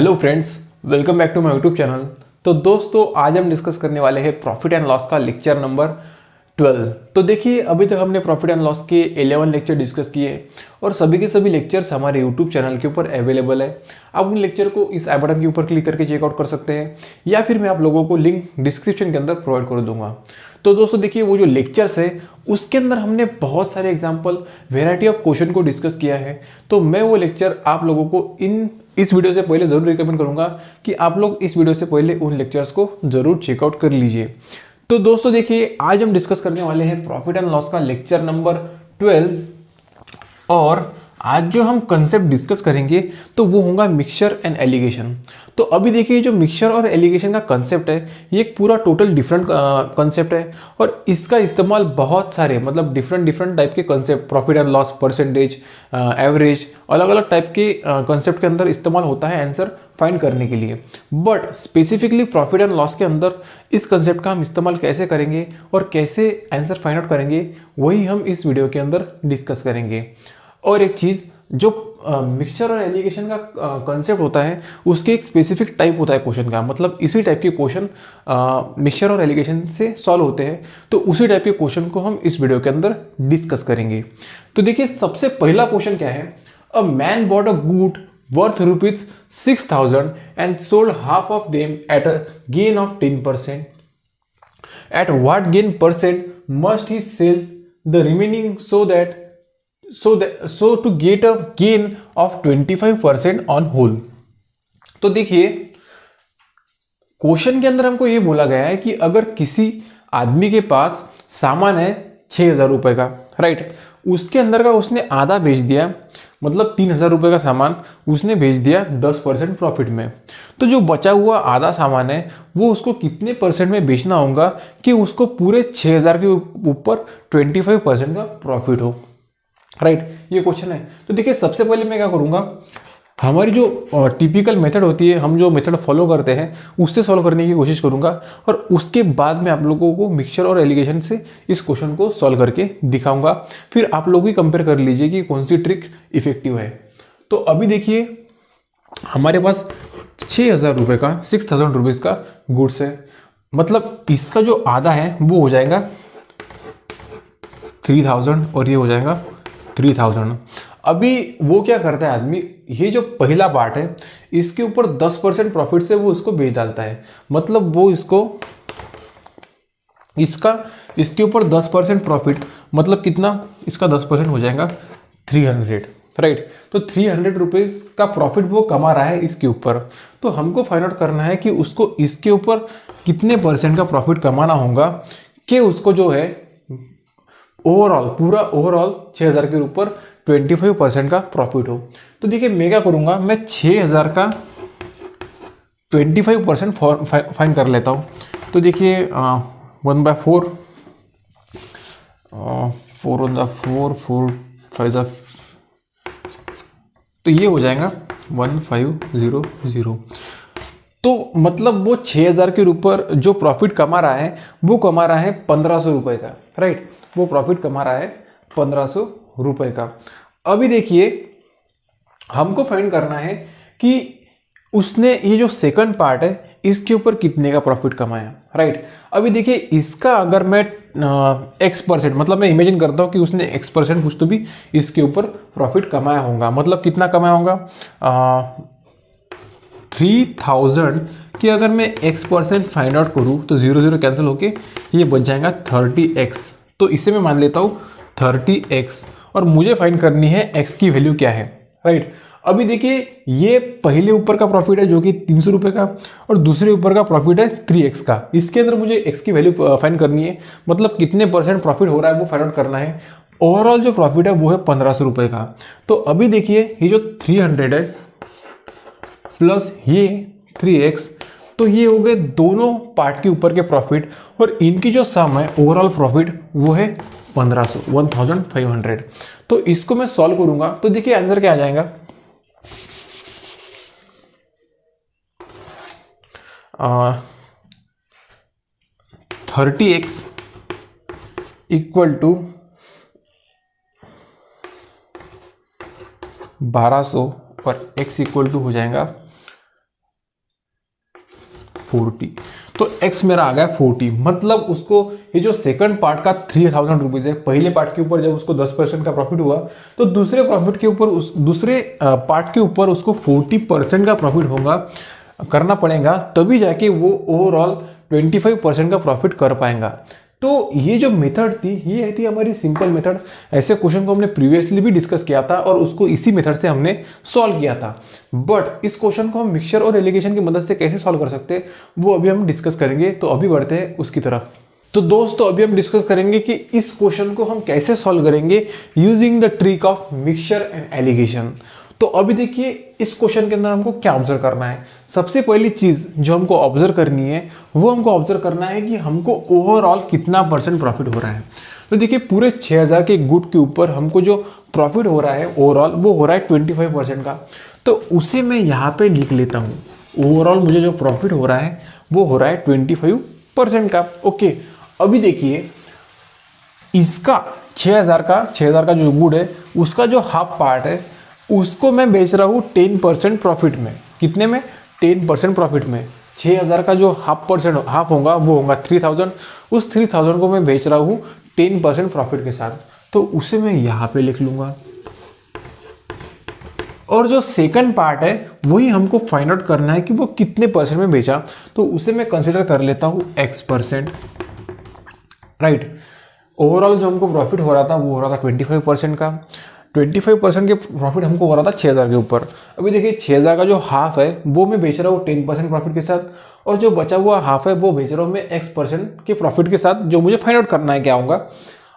Hello friends, welcome back to my YouTube channel. तो दोस्तों, आज हम डिस्कस करने वाले हैं प्रॉफिट एंड लॉस का लेक्चर नंबर 12। तो देखिए, अभी तक हमने प्रॉफिट एंड लॉस के 11 लेक्चर डिस्कस किए और सभी के सभी लेक्चर्स हमारे यूट्यूब चैनल के ऊपर अवेलेबल है। आप उन लेक्चर को इस आई बटन के ऊपर क्लिक करके चेकआउट कर सकते हैं या फिर मैं आप लोगों को लिंक डिस्क्रिप्शन के अंदर प्रोवाइड कर दूंगा। तो दोस्तों देखिए, वो जो लेक्चर्स है उसके अंदर हमने बहुत सारे एग्जाम्पल, वेराइटी ऑफ क्वेश्चन को डिस्कस किया है। तो मैं वो लेक्चर आप लोगों को इस वीडियो से पहले जरूर रिकमेंड करूंगा कि आप लोग इस वीडियो से पहले उन लेक्चर्स को जरूर चेकआउट कर लीजिए। तो दोस्तों देखिए, आज हम डिस्कस करने वाले हैं प्रॉफिट एंड लॉस का लेक्चर नंबर 12 और आज जो हम कंसेप्ट डिस्कस करेंगे तो वो होगा मिक्सचर एंड एलिगेशन। तो अभी देखिए, जो मिक्सचर और एलिगेशन का कंसेप्ट है ये एक पूरा टोटल डिफरेंट कंसेप्ट है और इसका इस्तेमाल बहुत सारे डिफरेंट टाइप के concept, profit and loss, percentage, average, अलग अलग टाइप के कंसेप्ट के अंदर इस्तेमाल होता है आंसर फाइंड करने के लिए। But specifically profit and loss के अंदर इस कंसेप्ट का हम इस्तेमाल कैसे करेंगे और कैसे आंसर फाइंड आउट करेंगे, वही हम इस वीडियो के अंदर डिस्कस करेंगे। और एक चीज़, जो मिक्सचर और एलिगेशन का कंसेप्ट होता है उसके एक स्पेसिफिक टाइप होता है क्वेश्चन का, मतलब इसी टाइप के क्वेश्चन मिक्सचर और एलिगेशन से सॉल्व होते हैं। तो उसी टाइप के क्वेश्चन को हम इस वीडियो के अंदर डिस्कस करेंगे। तो देखिए, सबसे पहला क्वेश्चन क्या है। A man bought a good worth ₹6,000 and sold half of them at a gain of 10%. At what gain percent must he sell the remaining so to get a gain of 25% on whole? तो देखिए, question के अंदर हमको ये बोला गया है कि अगर किसी आदमी के पास सामान है 6,000 रुपए का, राइट, उसके अंदर का उसने आधा बेच दिया, मतलब 3,000 रुपए का सामान उसने बेच दिया 10% प्रॉफिट में। तो जो बचा हुआ आधा सामान है वो उसको कितने परसेंट में बेचना होगा कि उसको पूरे 6,000 के ऊपर 25% का प्रॉफिट हो, राइट, ये क्वेश्चन है। तो देखिए, सबसे पहले मैं क्या करूंगा, हमारी जो टिपिकल मेथड होती है, हम जो मेथड फॉलो करते हैं उससे सॉल्व करने की कोशिश करूंगा और उसके बाद में आप लोगों को मिक्सचर और एलिगेशन से इस क्वेश्चन को सॉल्व करके दिखाऊंगा। फिर आप लोग ही कंपेयर कर लीजिए कि कौन सी ट्रिक इफेक्टिव है। तो अभी देखिए, हमारे पास 6,000 रुपये का, 6,000 रुपीज़ का गुड्स है, मतलब इसका जो आधा है वो हो जाएगा 3,000 और ये हो जाएगा 3,000। अभी वो क्या करता है आदमी, ये जो पहला पार्ट है इसके ऊपर 10% प्रॉफिट से वो इसको बेच डालता है, मतलब वो इसके ऊपर 10% प्रॉफिट, मतलब कितना, इसका 10% हो जाएगा 300, राइट। तो 300 रुपीज़ का प्रॉफिट वो कमा रहा है इसके ऊपर। तो हमको फाइंड आउट करना है कि उसको इसके ऊपर कितने परसेंट का प्रॉफिट कमाना होगा कि उसको जो है पूरा ओवरऑल 6,000 के ऊपर 25% का प्रॉफिट हो। तो देखिए, मैं क्या करूंगा, मैं 6,000 का 25% फाइंड कर लेता हूँ। तो देखिए, 1/4, 4 5 तो ये हो जाएगा 1500। तो मतलब वो 6,000 के ऊपर जो प्रॉफिट कमा रहा है वो कमा रहा है 1,500 रुपए का, राइट, वो प्रॉफिट कमा रहा है 1,500 रुपए का। अभी देखिए, हमको फाइंड करना है कि उसने ये जो सेकंड पार्ट है इसके ऊपर कितने का प्रॉफिट कमाया, राइट। अभी देखिए, इसका अगर मैं X%, मतलब मैं इमेजिन करता हूं कि उसने X% कुछ तो भी इसके ऊपर प्रॉफिट कमाया होगा, मतलब कितना कमाया होगा, 3,000 की अगर मैं X% फाइंड आउट करूं तो 0 कैंसिल होके ये बच जाएगा 30X। तो इसे मैं मान लेता हूं 30X और मुझे फाइंड करनी है X की वैल्यू क्या है, राइट। अभी देखिए, ये पहले ऊपर का प्रॉफिट है जो कि 300 रुपए का और दूसरे ऊपर का प्रॉफिट है 3X का। इसके अंदर मुझे X की वैल्यू फाइंड करनी है, मतलब कितने परसेंट प्रॉफिट हो रहा है वो फाइंड आउट करना है। ओवरऑल जो प्रॉफिट है वो है 1,500 रुपए का। तो अभी देखिए, ये जो 300 है प्लस ये 3X, तो ये हो गए दोनों पार्ट के ऊपर के प्रॉफिट और इनकी जो सम है ओवरऑल प्रॉफिट वो है 1500। तो इसको मैं सॉल्व करूंगा तो देखिए आंसर क्या आ जाएगा, 30X इक्वल टू 1200 और x इक्वल टू हो जाएगा 40। तो x मेरा आ गया 40, मतलब उसको ये जो सेकंड पार्ट का 3000 रुपीज़ है, पहले पार्ट के ऊपर जब उसको 10% का प्रॉफिट हुआ तो दूसरे प्रॉफिट के ऊपर दूसरे पार्ट के ऊपर उसको 40% का प्रॉफिट होगा, करना पड़ेगा, तभी जाके वो ओवरऑल 25% का प्रॉफिट कर पाएगा। तो ये जो मेथड थी ये थी हमारी सिंपल मेथड। ऐसे क्वेश्चन को हमने प्रीवियसली भी डिस्कस किया था और उसको इसी मेथड से हमने सॉल्व किया था। बट इस क्वेश्चन को हम मिक्सचर और एलिगेशन की मदद से कैसे सॉल्व कर सकते हैं वो अभी हम डिस्कस करेंगे। तो अभी बढ़ते हैं उसकी तरफ। तो दोस्तों अभी हम डिस्कस करेंगे कि इस क्वेश्चन को हम कैसे सॉल्व करेंगे using the trick of mixture and allegation. तो अभी देखिए इस क्वेश्चन के अंदर हमको क्या ऑब्जर्व करना है। सबसे पहली चीज जो हमको ऑब्जर्व करनी है वो हमको ऑब्जर्व करना है कि हमको ओवरऑल कितना % प्रॉफिट हो रहा है। तो देखिए पूरे 6000 के गुड के ऊपर हमको जो प्रॉफिट हो रहा है ओवरऑल वो हो रहा है 25% का। तो उसे मैं यहाँ पे लिख लेता हूँ। ओवरऑल मुझे जो प्रॉफिट हो रहा है वो हो रहा है 25% का। ओके, अभी देखिए इसका 6000 का जो गुड है उसका जो हाफ पार्ट है उसको मैं बेच रहा हूँ 10% प्रॉफिट में। कितने में? 10% प्रॉफिट में। 6000 का जो हाफ होगा वो होगा 3000। उस 3000 को मैं बेच रहा हूँ 10% प्रॉफिट के साथ, तो उसे मैं यहाँ पे लिख लूंगा। और जो सेकंड पार्ट है वही हमको फाइंड आउट करना है कि वो कितने % में बेचा, तो उसे मैं कंसिडर कर लेता हूँ x%। राइट, ओवरऑल जो हमको प्रॉफिट हो रहा था वो हो रहा था 25% का। 25% के प्रॉफिट हमको हो रहा था 6000 के ऊपर। अभी देखिए 6000 का जो हाफ है वो मैं बेच रहा हूँ 10% प्रॉफिट के साथ, और जो बचा हुआ हाफ है वो बेच रहा हूँ मैं x% के प्रॉफिट के साथ, जो मुझे फाइंड आउट करना है क्या होगा।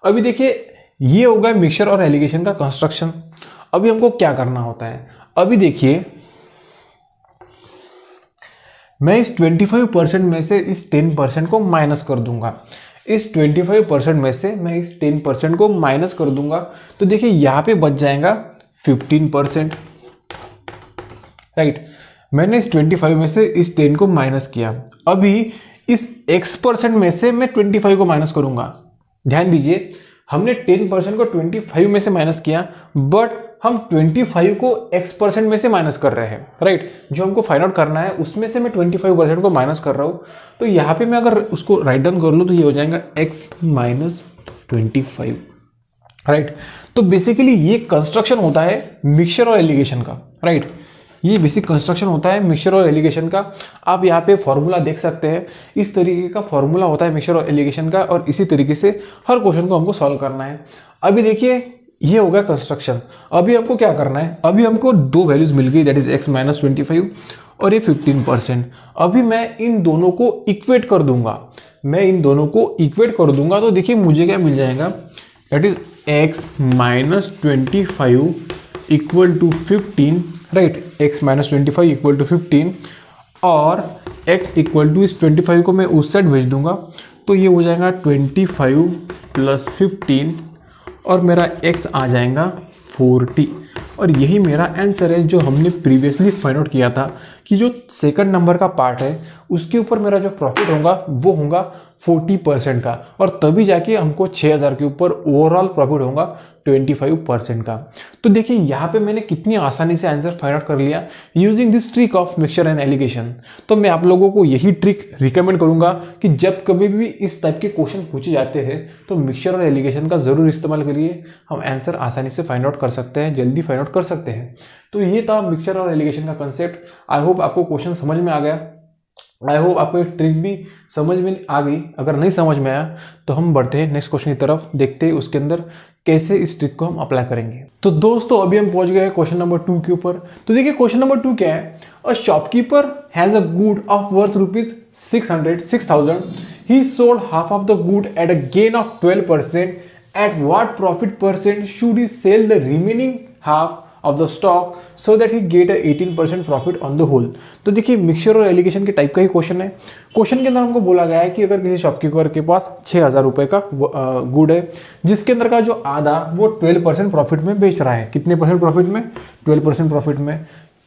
अभी देखिए ये होगा मिक्सचर और एलिगेशन का कंस्ट्रक्शन। अभी हमको क्या करना होता है, अभी देखिए मैं इस 25% में से इस 10% को माइनस कर दूंगा। इस 25% में से मैं इस 10% को माइनस कर दूंगा, तो देखिए यहां पे बच जाएगा 15%। राइट, मैंने इस 25 में से इस 10 को माइनस किया। अभी इस x% में से मैं 25 को माइनस करूंगा। ध्यान दीजिए हमने 10% को 25 में से माइनस किया, बट हम 25 को x% में से माइनस कर रहे हैं। राइट, जो हमको फाइंड आउट करना है उसमें से मैं 25% को माइनस कर रहा हूं। तो यहाँ पे मैं अगर उसको राइट डाउन कर लूँ तो ये हो जाएगा x माइनस 25। राइट, तो बेसिकली ये कंस्ट्रक्शन होता है मिक्सचर और एलिगेशन का। राइट, ये बेसिक कंस्ट्रक्शन होता है मिक्सचर और एलिगेशन का। आप यहाँ पे फॉर्मूला देख सकते हैं, इस तरीके का फॉर्मूला होता है मिक्सचर और एलिगेशन का, और इसी तरीके से हर क्वेश्चन को हमको सॉल्व करना है। अभी देखिए ये होगा कंस्ट्रक्शन। अभी हमको क्या करना है, अभी हमको दो वैल्यूज मिल गई, दैट इज x माइनस 25 और ये 15%। अभी मैं इन दोनों को इक्वेट कर दूंगा, तो देखिए मुझे क्या मिल जाएगा, that is x minus 25 equal to 15। Right, x minus 25 equal to 15 और x इक्वल टू इस 25 को मैं उस साइड भेज दूंगा, तो ये हो जाएगा 25 प्लस 15 और मेरा x आ जाएगा 40। और यही मेरा आंसर है जो हमने प्रीवियसली फाइंड आउट किया था कि जो सेकंड नंबर का पार्ट है उसके ऊपर मेरा जो प्रॉफिट होगा वो होगा 40% का, और तभी जाके हमको 6000 के ऊपर ओवरऑल प्रॉफिट होगा 25% का। तो देखिए यहाँ पे मैंने कितनी आसानी से आंसर फाइंड आउट कर लिया using this trick of mixture and allegation. तो मैं आप लोगों को यही ट्रिक रिकमेंड करूंगा कि जब कभी भी इस टाइप के क्वेश्चन पूछे जाते हैं तो मिक्सचर और एलिगेशन का जरूर इस्तेमाल करिए। हम आंसर आसानी से फाइंड आउट कर सकते हैं, जल्दी फाइंड आउट कर सकते हैं। तो ये था मिक्सचर और एलिगेशन का कंसेप्ट। आई होप आपको क्वेश्चन समझ में आ गया। आई होप आपको एक ट्रिक भी समझ में आ गई। अगर नहीं समझ में आया तो हम बढ़ते हैं नेक्स्ट क्वेश्चन की तरफ, देखते हैं उसके अंदर कैसे इस ट्रिक को हम अप्लाई करेंगे। तो दोस्तों अभी हम पहुंच गए क्वेश्चन नंबर 2 के ऊपर। तो देखिए क्वेश्चन नंबर 2 क्या है, a shopkeeper has a good of worth rupees 6000। He sold half of the good at a gain of 12%। At what profit percent should he sell the remaining half of the stock so that he get a 18% profit on the whole। तो देखिए mixture और allegation के type का ही question है। Question के अंदर हमको बोला गया है कि अगर किसी शॉपकीपर के पास 6000 रुपए का गुड है जिसके अंदर का जो आधा वो 12% प्रॉफिट में बेच रहा है। कितने परसेंट प्रॉफिट में? 12% प्रॉफिट में।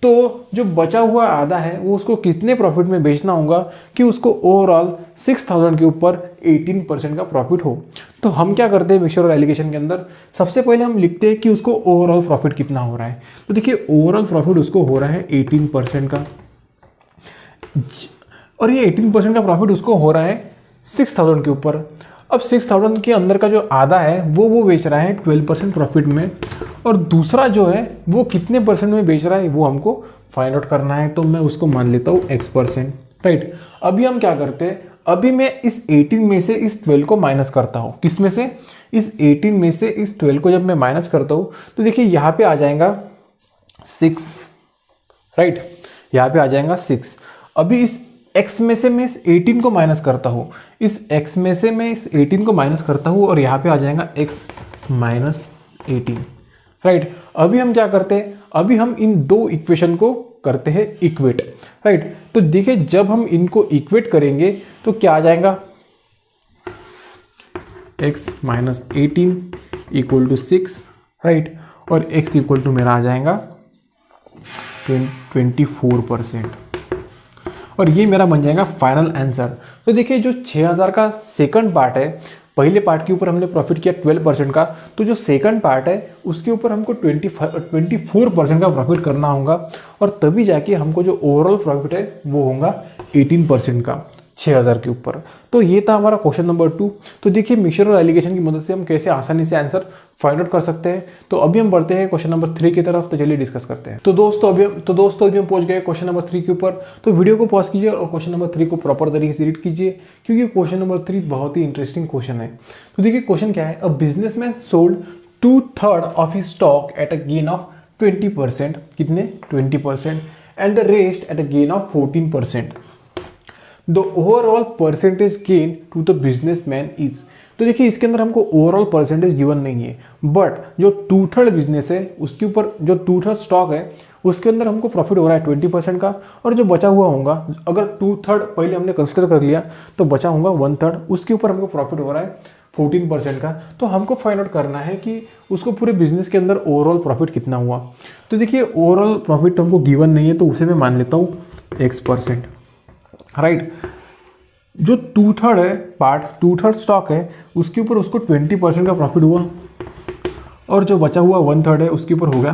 तो जो बचा हुआ आधा है वो उसको कितने प्रॉफिट में बेचना होगा कि उसको ओवरऑल 6000 के ऊपर 18% का प्रॉफिट हो। तो हम क्या करते हैं मिक्सचर और एलिगेशन के अंदर, सबसे पहले हम लिखते हैं कि उसको ओवरऑल प्रॉफिट कितना हो रहा है। तो देखिए ओवरऑल प्रॉफिट उसको हो रहा है 18% का, और ये 18% का प्रॉफिट उसको हो रहा है 6000 के ऊपर। अब 6000 के अंदर का जो आधा है वो बेच रहा है 12% प्रॉफिट में, और दूसरा जो है वो कितने परसेंट में बेच रहा है वो हमको फाइंड आउट करना है। तो मैं उसको मान लेता हूँ X%, राइट। अभी हम क्या करते हैं, अभी मैं इस 18 में से इस 12 को माइनस करता हूँ। किस में से? इस 18 में से इस 12 को जब मैं माइनस करता हूँ तो देखिए यहाँ पे आ जाएगा 6, राइट, यहाँ पे आ जाएगा 6। अभी इस x में से मैं इस 18 को माइनस करता हूँ, इस x में से मैं इस 18 को माइनस करता हूँ और यहाँ पे आ जाएगा x माइनस 18, राइट। अभी हम क्या करते हैं, अभी हम इन दो इक्वेशन को करते हैं इक्वेट, राइट। तो देखिए जब हम इनको इक्वेट करेंगे तो क्या आ जाएगा, x minus 18 equal to 6, right, और x इक्वल टू मेरा आ जाएगा 24%, और ये मेरा बन जाएगा फाइनल आंसर। तो देखिए जो 6000 का सेकंड पार्ट है, पहले पार्ट के ऊपर हमने प्रॉफिट किया 12% का, तो जो सेकंड पार्ट है उसके ऊपर हमको 24% का प्रॉफिट करना होगा, और तभी जाके हमको जो ओवरऑल प्रॉफिट है वो होगा 18% का 6000 के ऊपर। तो ये था हमारा क्वेश्चन नंबर 2। तो देखिए मिक्सचर और एलिगेशन की मदद से हम कैसे आसानी से आंसर फाइंड आउट कर सकते हैं। तो अभी हम बढ़ते हैं क्वेश्चन नंबर 3 की तरफ, तो चलिए डिस्कस करते हैं। तो दोस्तों अभी हम पहुंच गए क्वेश्चन नंबर 3 के ऊपर। तो वीडियो को पॉज कीजिए और क्वेश्चन नंबर 3 को प्रॉपर तरीके से रीड कीजिए, क्योंकि क्वेश्चन नंबर 3 बहुत ही इंटरेस्टिंग क्वेश्चन है। तो देखिए क्वेश्चन क्या है, a businessman sold 2/3 of his stock at a gain of 20%, कितने 20%, and the rest at a gain of 14%। The overall percentage gain to the businessman is. तो देखिए इसके अंदर हमको ओवरऑल परसेंटेज गिवन नहीं है, बट जो 2/3 बिजनेस है उसके ऊपर जो 2/3 स्टॉक है उसके अंदर हमको प्रॉफिट हो रहा है 20% का, और जो बचा हुआ होगा, अगर 2/3 पहले हमने कंसिडर कर लिया तो बचा होगा 1/3, उसके ऊपर हमको प्रॉफिट हो रहा है 14% का। तो हमको फाइंड आउट करना है कि उसको पूरे बिजनेस के अंदर ओवरऑल प्रॉफिट कितना हुआ। तो देखिए ओवरऑल प्रॉफिट हमको गिवन नहीं है, तो उसे मैं मान लेता हूँ X%, राइट। जो 2/3 है पार्ट, 2/3 स्टॉक है, उसके ऊपर उसको 20% का प्रॉफिट हुआ, और जो बचा हुआ 1/3 है उसके ऊपर हो गया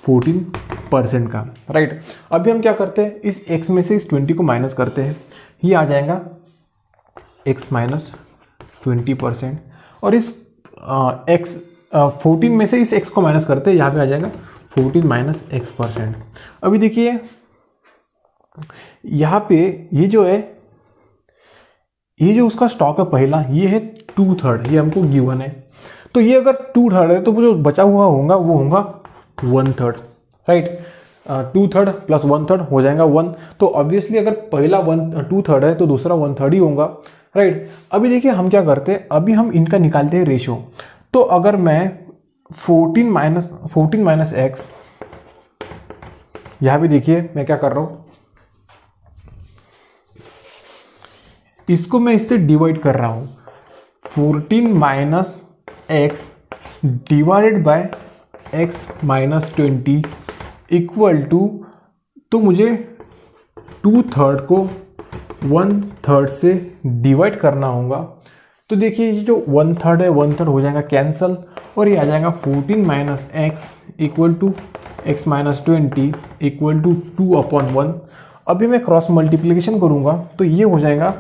14% का, राइट। अभी हम क्या करते हैं, इस x में से इस 20 को माइनस करते हैं, ये आ जाएगा x माइनस 20%, और इस 14 में से इस x को माइनस करते हैं, यहाँ पे आ जाएगा 14 माइनस x%। अभी देखिए यहाँ पे ये जो है, ये जो उसका स्टॉक है पहला, ये है 2/3, ये हमको गिवन है। तो ये अगर 2/3 है तो जो बचा हुआ होगा वो होगा 1/3, राइट। 2/3 प्लस 1/3 हो जाएगा 1। तो ऑब्वियसली अगर पहला 2/3 है तो दूसरा 1/3 ही होगा, राइट। अभी देखिए हम क्या करते हैं, अभी हम इनका निकालते हैं रेशो। तो अगर मैं 14 माइनस x, यहाँ भी देखिए मैं क्या कर रहा हूँ, इसको मैं इससे डिवाइड कर रहा हूँ, 14 minus x divided by x minus 20 equal to, तो मुझे 2/3 को 1/3 से डिवाइड करना होगा। तो देखिए ये जो 1/3 है 1/3 हो जाएगा कैंसल, और ये आ जाएगा 14 minus x equal to x minus 20 equal to 2/1। अभी मैं क्रॉस मल्टीप्लिकेशन करूँगा तो ये हो जाएगा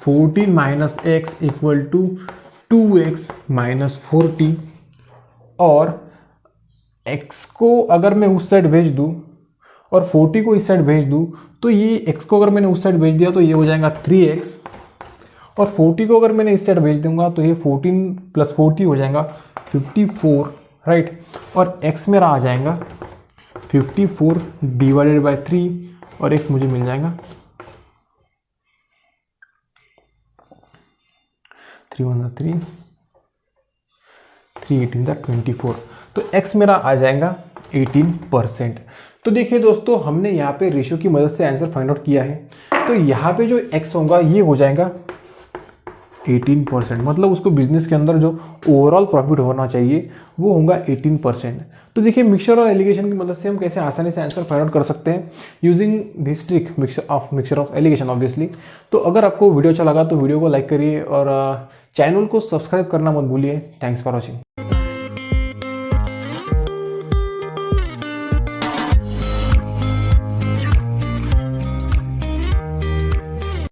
14 minus x equal to 2x minus 40, और x को अगर मैं उस साइड भेज दूँ और 40 को इस साइड भेज दूँ, तो ये x को अगर मैंने उस साइड भेज दिया तो ये हो जाएगा 3x, और 40 को अगर मैंने इस साइड भेज दूंगा तो ये 14 प्लस 40 हो जाएगा 54, राइट। और x मेरा आ जाएगा 54 डिवाइडेड बाय 3, और x मुझे मिल जाएगा 3 1 3 3 18 24। तो x मेरा आ जाएगा 18%। तो देखिए दोस्तों हमने यहाँ पे रेशियो की मदद से आंसर फाइंड आउट किया है। तो यहाँ पे जो x होगा ये हो जाएगा 18%, मतलब उसको बिजनेस के अंदर जो ओवरऑल प्रॉफिट होना चाहिए वो होगा 18%। तो देखिए मिक्सचर और एलिगेशन की मदद से हम कैसे आसानी से आंसर फाइंड आउट कर सकते हैं using this trick mixture of alligation obviously. तो अगर आपको वीडियो अच्छा लगा तो वीडियो को लाइक करिए और चैनल को सब्सक्राइब करना मत भूलिए। Thanks for watching.